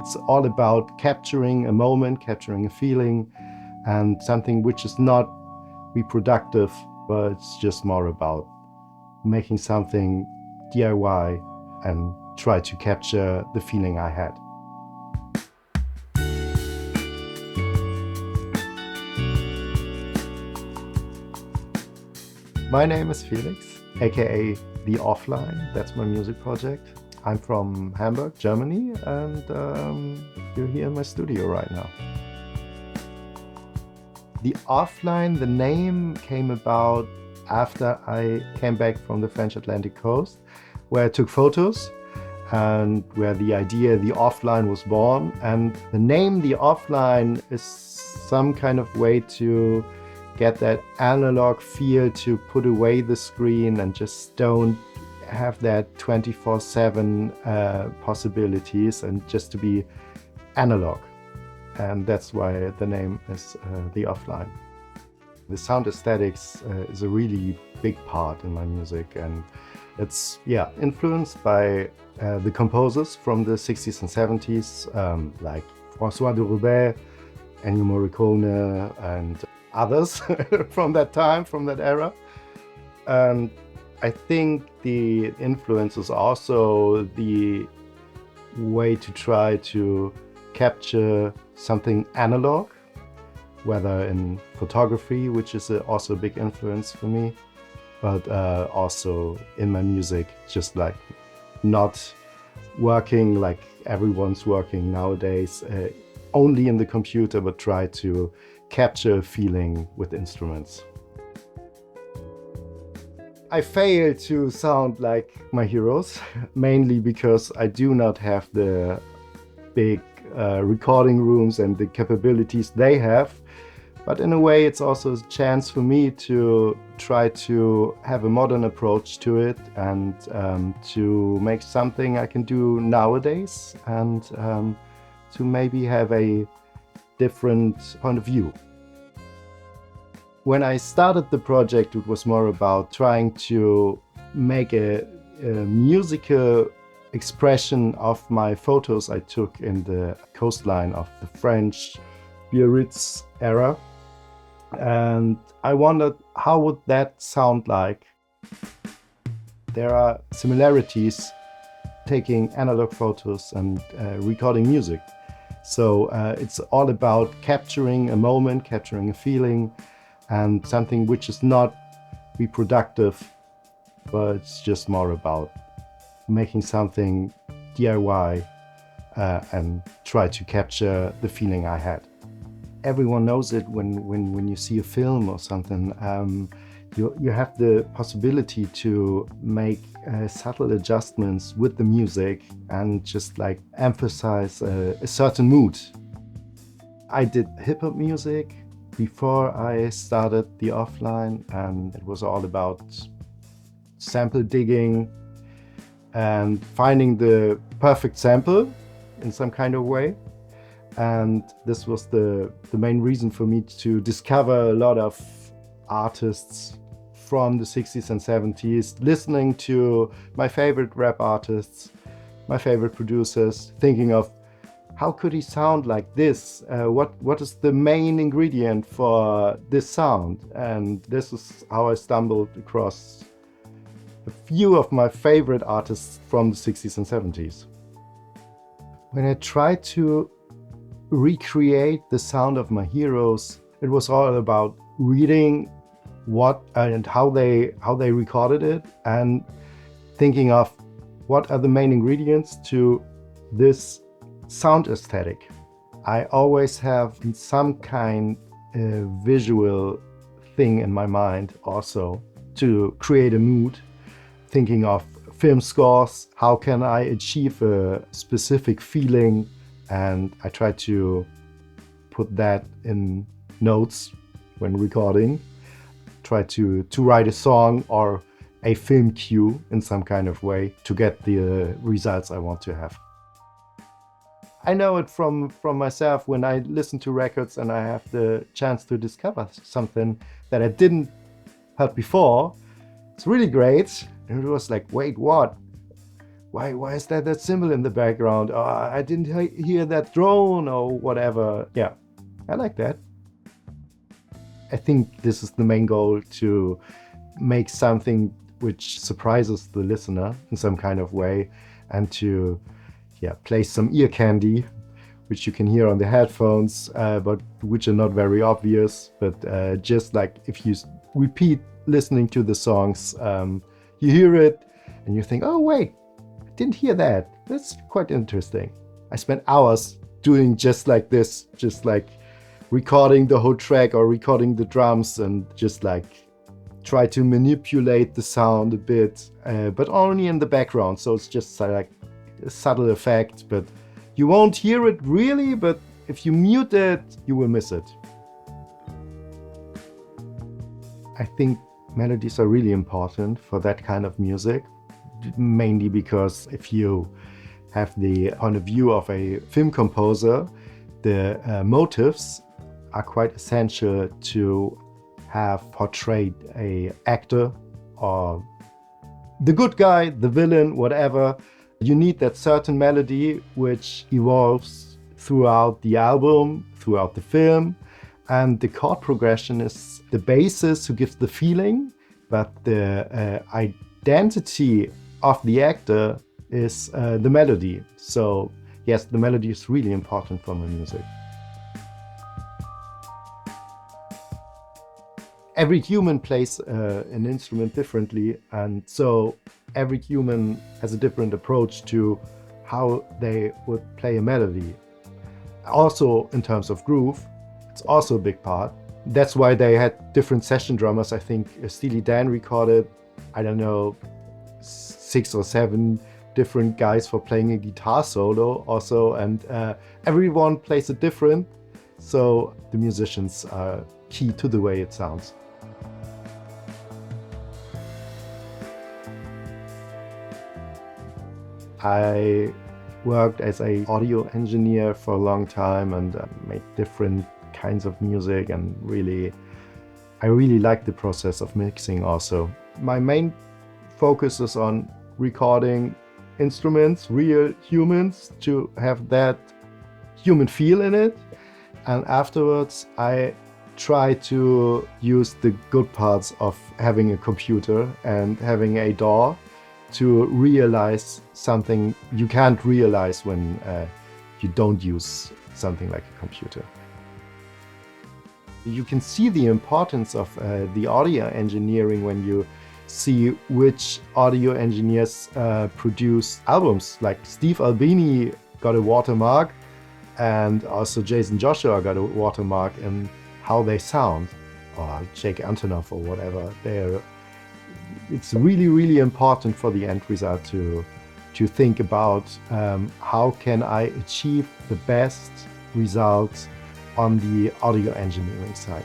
It's all about capturing a moment, capturing a feeling, and something which is not reproductive, but it's just more about making something DIY and try to capture the feeling I had. My name is Felix, aka The Offline. That's my music project. I'm from Hamburg, Germany, and you're here in my studio right now. The Offline, the name came about after I came back from the French Atlantic coast, where I took photos and where the idea The Offline was born. And the name The Offline is some kind of way to get that analog feel, to put away the screen and just don't have that 24/7 possibilities, and just to be analog. And that's why the name is The Offline. The sound aesthetics is a really big part in my music, and it's influenced by the composers from the 60s and 70s, like François de Roubaix, Ennio Morricone, and others from that time, from that era. And I think the influence is also the way to try to capture something analog, whether in photography, which is also a big influence for me, but also in my music, just like not working like everyone's working nowadays, only in the computer, but try to capture a feeling with instruments. I fail to sound like my heroes, mainly because I do not have the big recording rooms and the capabilities they have. But in a way, it's also a chance for me to try to have a modern approach to it, and to make something I can do nowadays, and to maybe have a different point of view. When I started the project, it was more about trying to make a musical expression of my photos I took in the coastline of the French Biarritz era. And I wondered, how would that sound like? There are similarities taking analog photos and recording music. So it's all about capturing a moment, capturing a feeling, and something which is not reproductive, but it's just more about making something DIY and try to capture the feeling I had. Everyone knows it when you see a film or something. You have the possibility to make subtle adjustments with the music and just like emphasize a certain mood. I did hip-hop music before I started The Offline, and it was all about sample digging and finding the perfect sample in some kind of way. And this was the main reason for me to discover a lot of artists from the 60s and 70s, listening to my favorite rap artists, my favorite producers, thinking of how could he sound like this? What is the main ingredient for this sound? And this is how I stumbled across a few of my favorite artists from the 60s and 70s. When I tried to recreate the sound of my heroes, it was all about reading what and how they recorded it, and thinking of what are the main ingredients to this sound aesthetic. I always have some kind of visual thing in my mind also to create a mood, thinking of film scores, how can I achieve a specific feeling, and I try to put that in notes when recording, try to write a song or a film cue in some kind of way to get the results I want to have. I know it from myself when I listen to records and I have the chance to discover something that I didn't heard before. It's really great. And it was like, wait, what? why is that cymbal in the background? Oh, I didn't hear that drone or whatever. Yeah, I like that. I think this is the main goal, to make something which surprises the listener in some kind of way, and to play some ear candy, which you can hear on the headphones, but which are not very obvious. But just like if you repeat listening to the songs, you hear it and you think, oh wait, I didn't hear that. That's quite interesting. I spent hours doing just like this, just like recording the whole track or recording the drums, and just like try to manipulate the sound a bit, but only in the background. So it's just like a subtle effect, but you won't hear it really, but if you mute it, you will miss it. I think melodies are really important for that kind of music, mainly because if you have the point of view of a film composer, the motives are quite essential to have portrayed a actor, or the good guy, the villain, whatever. You need that certain melody which evolves throughout the album, throughout the film, and the chord progression is the basis who gives the feeling, but the identity of the actor is the melody. So yes, the melody is really important for my music. Every human plays an instrument differently, and so every human has a different approach to how they would play a melody. Also in terms of groove, it's also a big part. That's why they had different session drummers. I think Steely Dan recorded, I don't know, 6 or 7 different guys for playing a guitar solo also, and everyone plays it different, so the musicians are key to the way it sounds. I worked as an audio engineer for a long time and made different kinds of music, and I really like the process of mixing also. My main focus is on recording instruments, real humans, to have that human feel in it. And afterwards, I try to use the good parts of having a computer and having a DAW to realize something you can't realize when you don't use something like a computer. You can see the importance of the audio engineering when you see which audio engineers produce albums. Like Steve Albini got a watermark, and also Jason Joshua got a watermark in how they sound, or Jake Antonoff or whatever. It's really, really important for the end result to think about how can I achieve the best results on the audio engineering side.